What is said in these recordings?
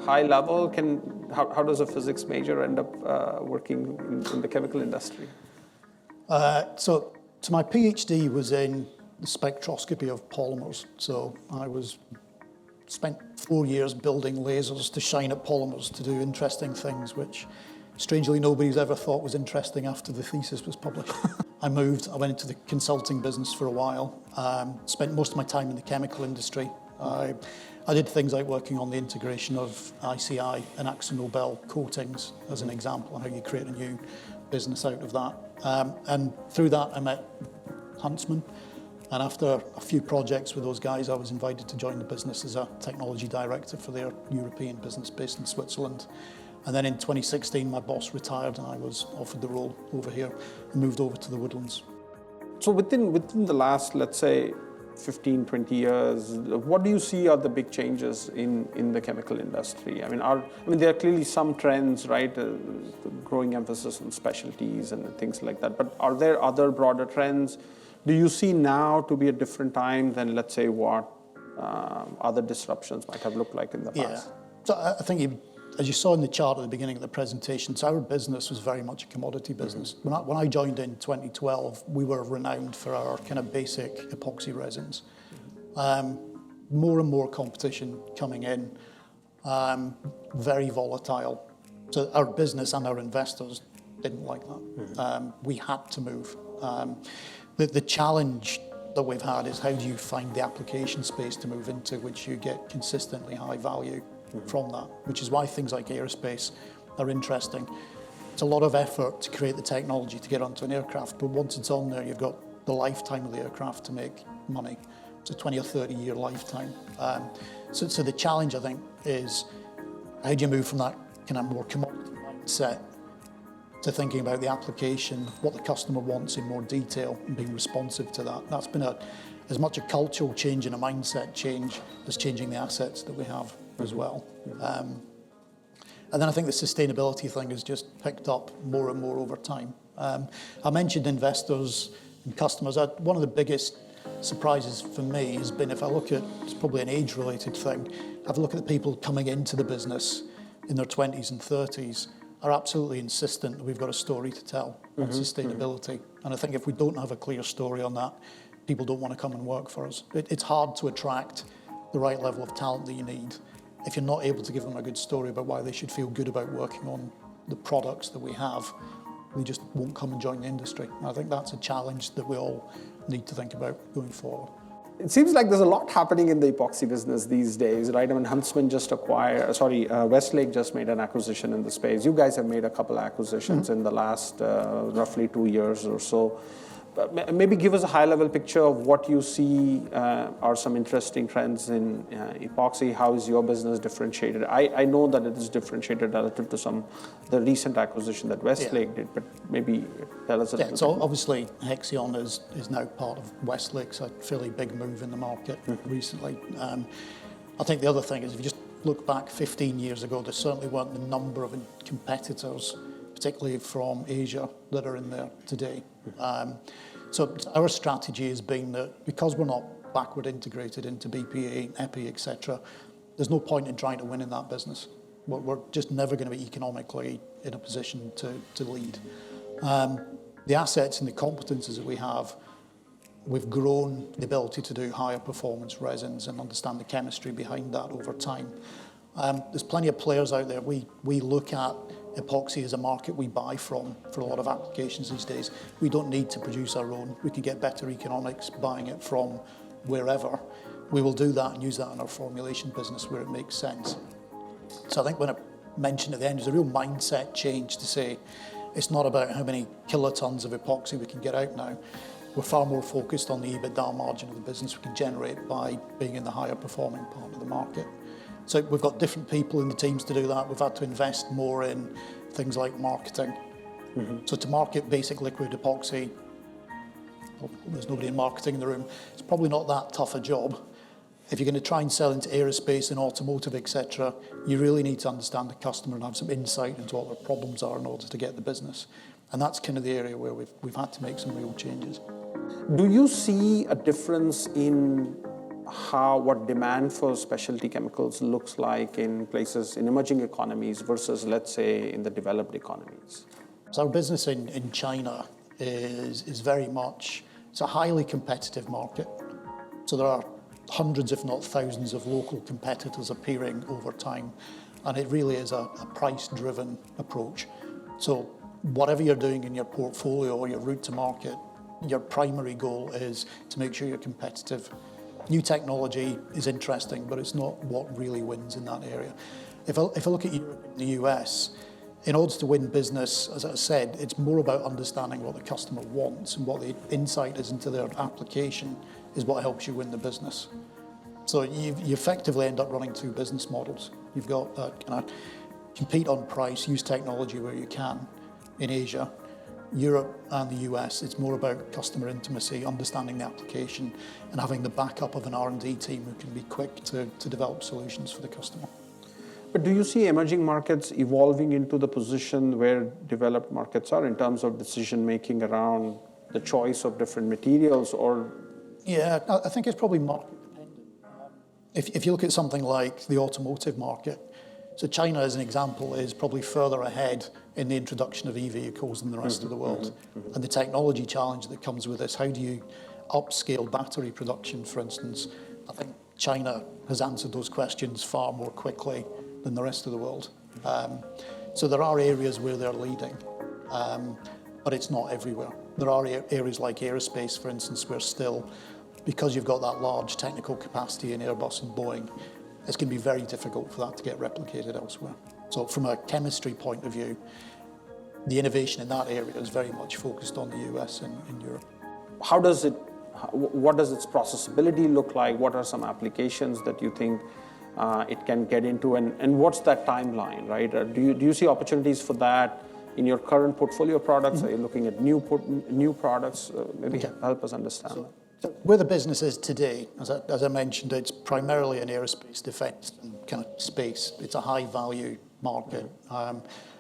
high level, how does a physics major end up working in the chemical industry? So my PhD was in the spectroscopy of polymers. So I spent 4 years building lasers to shine at polymers to do interesting things, which strangely nobody's ever thought was interesting after the thesis was published. I went into the consulting business for a while, spent most of my time in the chemical industry. I did things like working on the integration of ICI and AkzoNobel coatings as an example, and how you create a new business out of that. And through that I met Huntsman, and after a few projects with those guys, I was invited to join the business as a technology director for their European business based in Switzerland. And then in 2016, my boss retired and I was offered the role over here and moved over to the Woodlands. So within the last, let's say, 15, 20 years, what do you see are the big changes in the chemical industry? I mean, there are clearly some trends, right? Growing emphasis on specialties and things like that. But are there other broader trends? Do you see now to be a different time than, let's say, what other disruptions might have looked like in the past? Yeah. So I think as you saw in the chart at the beginning of the presentation, so our business was very much a commodity business. Mm-hmm. When I joined in 2012, we were renowned for our kind of basic epoxy resins. More and more competition coming in, very volatile. So our business and our investors didn't like that. Mm-hmm. We had to move. The challenge that we've had is how do you find the application space to move into which you get consistently high value from that, which is why things like aerospace are interesting. It's a lot of effort to create the technology to get onto an aircraft, but once it's on there, you've got the lifetime of the aircraft to make money. It's a 20 or 30 year lifetime. So the challenge, I think, is how do you move from that kind of more commodity mindset to thinking about the application, what the customer wants in more detail, and being responsive to that. That's been as much a cultural change and a mindset change as changing the assets that we have as well. And then I think the sustainability thing has just picked up more and more over time. I mentioned investors and customers. One of the biggest surprises for me has been, if I look at, it's probably an age-related thing, have a look at the people coming into the business in their 20s and 30s are absolutely insistent that we've got a story to tell on sustainability. And I think if we don't have a clear story on that, people don't want to come and work for us. It's hard to attract the right level of talent that you need if you're not able to give them a good story about why they should feel good about working on the products that we have. They just won't come and join the industry. And I think that's a challenge that we all need to think about going forward. It seems like there's a lot happening in the epoxy business these days, right? I mean, Huntsman Westlake just made an acquisition in the space. You guys have made a couple acquisitions in the last roughly 2 years or so. Maybe give us a high-level picture of what you see are some interesting trends in epoxy. How is your business differentiated? I know that it is differentiated relative to the recent acquisition that Westlake did, but maybe tell us a little bit. So obviously Hexion is now part of Westlake, so a fairly big move in the market recently. I think the other thing is if you just look back 15 years ago, there certainly weren't the number of competitors, particularly from Asia, that are in there today. So our strategy has been that because we're not backward integrated into BPA, EPI, etc., there's no point in trying to win in that business. We're just never going to be economically in a position to lead. The assets and the competences that we have, we've grown the ability to do higher performance resins and understand the chemistry behind that over time. There's plenty of players out there. We look at epoxy as a market we buy from for a lot of applications these days. We don't need to produce our own. We can get better economics buying it from wherever. We will do that and use that in our formulation business where it makes sense. So I think when I mentioned at the end, there's a real mindset change to say it's not about how many kilotons of epoxy we can get out now. We're far more focused on the EBITDA margin of the business we can generate by being in the higher performing part of the market. So we've got different people in the teams to do that. We've had to invest more in things like marketing. So to market basic liquid epoxy, well, there's nobody in marketing in the room. It's probably not that tough a job. If you're going to try and sell into aerospace and automotive, etc., you really need to understand the customer and have some insight into what their problems are in order to get the business. And that's kind of the area where we've had to make some real changes. Do you see a difference in what demand for specialty chemicals looks like in places, in emerging economies versus, let's say, in the developed economies? So our business in China is very much, it's a highly competitive market. So there are hundreds, if not thousands, of local competitors appearing over time. And it really is a price-driven approach. So whatever you're doing in your portfolio or your route to market, your primary goal is to make sure you're competitive. New technology is interesting, but it's not what really wins in that area. If I look at Europe and the US, in order to win business, as I said, it's more about understanding what the customer wants, and what the insight is into their application is what helps you win the business. So you effectively end up running two business models. You've got kind of compete on price, use technology where you can in Asia. Europe and the US, it's more about customer intimacy, understanding the application, and having the backup of an R&D team who can be quick to develop solutions for the customer. But do you see emerging markets evolving into the position where developed markets are in terms of decision-making around the choice of different materials, or? Yeah, I think it's probably market dependent. If you look at something like the automotive market, so China, as an example, is probably further ahead in the introduction of e-vehicles than the rest of the world. And the technology challenge that comes with this, how do you upscale battery production, for instance? I think China has answered those questions far more quickly than the rest of the world. So there are areas where they're leading, but it's not everywhere. There are areas like aerospace, for instance, where still, because you've got that large technical capacity in Airbus and Boeing, it's going to be very difficult for that to get replicated elsewhere. So from a chemistry point of view, the innovation in that area is very much focused on the US and in Europe. What does its processability look like? What are some applications that you think it can get into? And what's that timeline, right? Do you see opportunities for that in your current portfolio of products? Are you looking at new products? Maybe help us understand. So where the business is today, as I mentioned, it's primarily in aerospace, defense, and kind of space. It's a high-value market.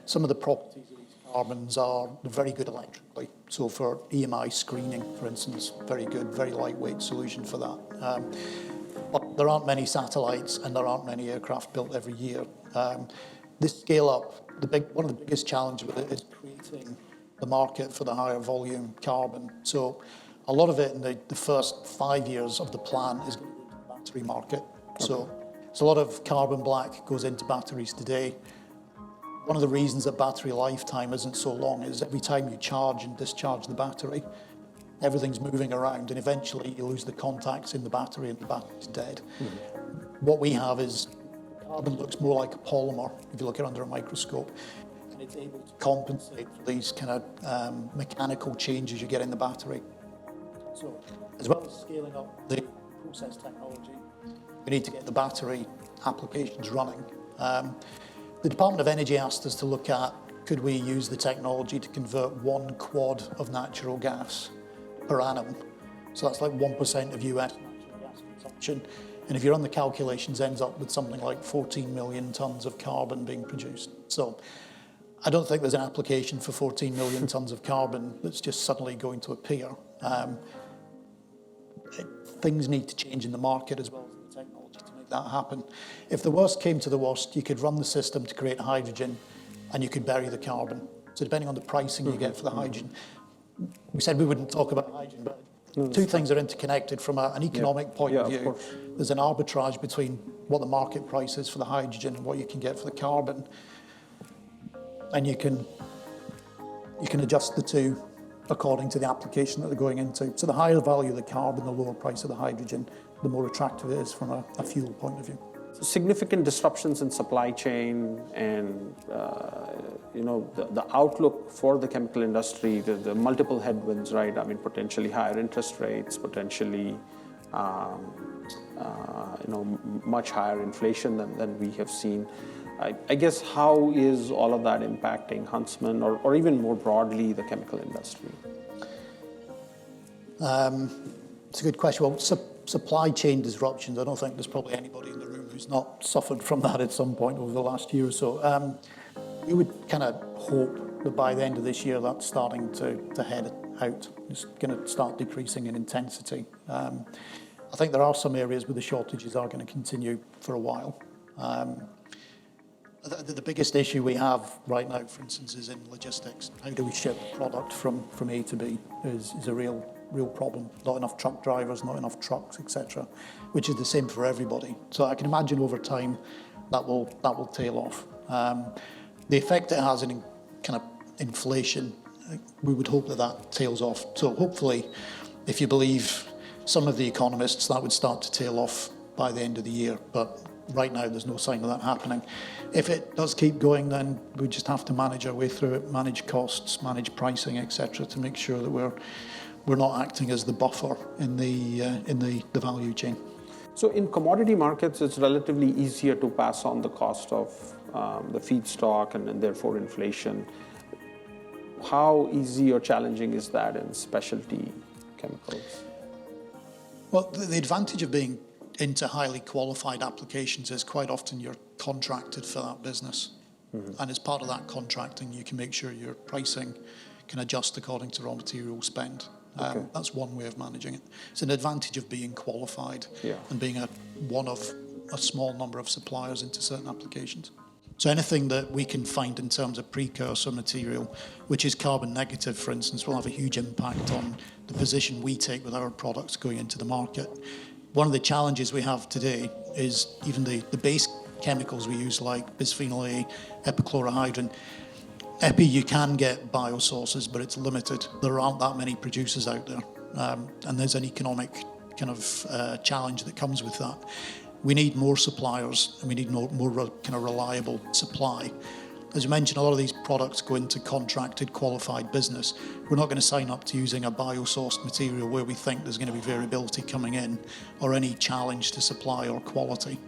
Some of the properties of these carbons are very good electrically. So for EMI screening, for instance, very good, very lightweight solution for that. But there aren't many satellites, and there aren't many aircraft built every year. This scale-up, one of the biggest challenges with it is creating the market for the higher volume carbon. So a lot of it in the first 5 years of the plan is going to go into the battery market. So a lot of carbon black goes into batteries today. One of the reasons that battery lifetime isn't so long is every time you charge and discharge the battery, everything's moving around, and eventually you lose the contacts in the battery and the battery's dead. What we have is carbon looks more like a polymer if you look at it under a microscope, and it's able to compensate for these kind of mechanical changes you get in the battery. So as well as scaling up the process technology, we need to get the battery applications running. The Department of Energy asked us to look at, could we use the technology to convert 1 quad of natural gas per annum? So that's like 1% of US natural gas consumption. And if you run the calculations, ends up with something like 14 million tons of carbon being produced. So I don't think there's an application for 14 million tons of carbon that's just suddenly going to appear. Things need to change in the market as well as the technology to make that happen. If the worst came to the worst, you could run the system to create hydrogen, and you could bury the carbon. So depending on the pricing you get for the hydrogen, we said we wouldn't talk about hydrogen, but two things are interconnected from an economic point of view. There's an arbitrage between what the market price is for the hydrogen and what you can get for the carbon, and you can adjust the two according to the application that they're going into. So the higher value of the carbon, the lower price of the hydrogen, the more attractive it is from a fuel point of view. So significant disruptions in supply chain and the outlook for the chemical industry, the multiple headwinds, right? I mean, potentially higher interest rates, potentially much higher inflation than we have seen. I guess, how is all of that impacting Huntsman or even more broadly the chemical industry? It's a good question. Well, supply chain disruptions, I don't think there's probably anybody in the room who's not suffered from that at some point over the last year or so. We would kind of hope that by the end of this year that's starting to head out. It's going to start decreasing in intensity. I think there are some areas where the shortages are going to continue for a while. The biggest issue we have right now, for instance, is in logistics. How do we ship product from A to B is a real problem. Not enough truck drivers, not enough trucks, etc., which is the same for everybody. So I can imagine over time that will tail off. The effect it has in kind of inflation, we would hope that tails off. So hopefully, if you believe some of the economists, that would start to tail off by the end of the year. But right now, there's no sign of that happening. If it does keep going, then we just have to manage our way through it, manage costs, manage pricing, etc., to make sure that we're not acting as the buffer in the value chain. So in commodity markets, it's relatively easier to pass on the cost of the feedstock and therefore inflation. How easy or challenging is that in specialty chemicals? Well, the advantage of being into highly qualified applications is quite often you're contracted for that business. Mm-hmm. And as part of that contracting, you can make sure your pricing can adjust according to raw material spend. Okay. That's one way of managing it. It's an advantage of being qualified and being one of a small number of suppliers into certain applications. So anything that we can find in terms of precursor material, which is carbon negative, for instance, will have a huge impact on the position we take with our products going into the market. One of the challenges we have today is even the base chemicals we use, like bisphenol A, epichlorohydrin. Epi, you can get biosources, but it's limited. There aren't that many producers out there. And there's an economic kind of challenge that comes with that. We need more suppliers, and we need more kind of reliable supply. As you mentioned, a lot of these products go into contracted, qualified business. We're not going to sign up to using a biosourced material where we think there's going to be variability coming in or any challenge to supply or quality.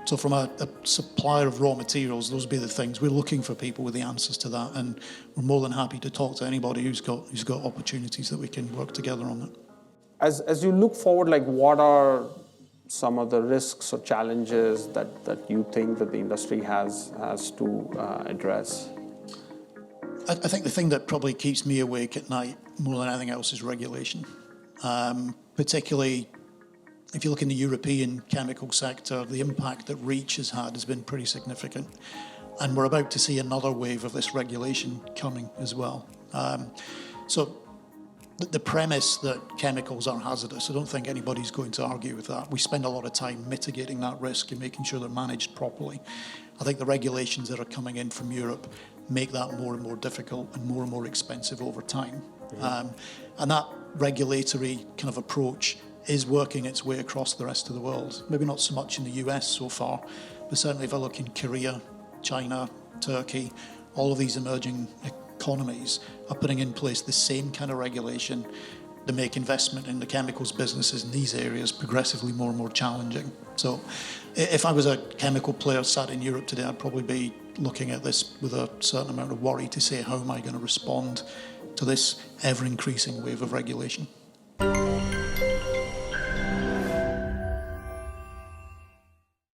So from a supplier of raw materials, those would be the things. We're looking for people with the answers to that, and we're more than happy to talk to anybody who's got opportunities that we can work together on that. As you look forward, like what are some of the risks or challenges that you think that the industry has to address? I think the thing that probably keeps me awake at night more than anything else is regulation. Particularly, if you look in the European chemical sector, the impact that REACH has been pretty significant. And we're about to see another wave of this regulation coming as well. So the premise that chemicals are hazardous, I don't think anybody's going to argue with that. We spend a lot of time mitigating that risk and making sure they're managed properly. I think the regulations that are coming in from Europe make that more and more difficult and more expensive over time. Mm-hmm. And that regulatory kind of approach is working its way across the rest of the world. Maybe not so much in the US so far, but certainly if I look in Korea, China, Turkey, all of these emerging economies are putting in place the same kind of regulation to make investment in the chemicals businesses in these areas progressively more and more challenging. So if I was a chemical player sat in Europe today, I'd probably be looking at this with a certain amount of worry to say, how am I going to respond to this ever-increasing wave of regulation?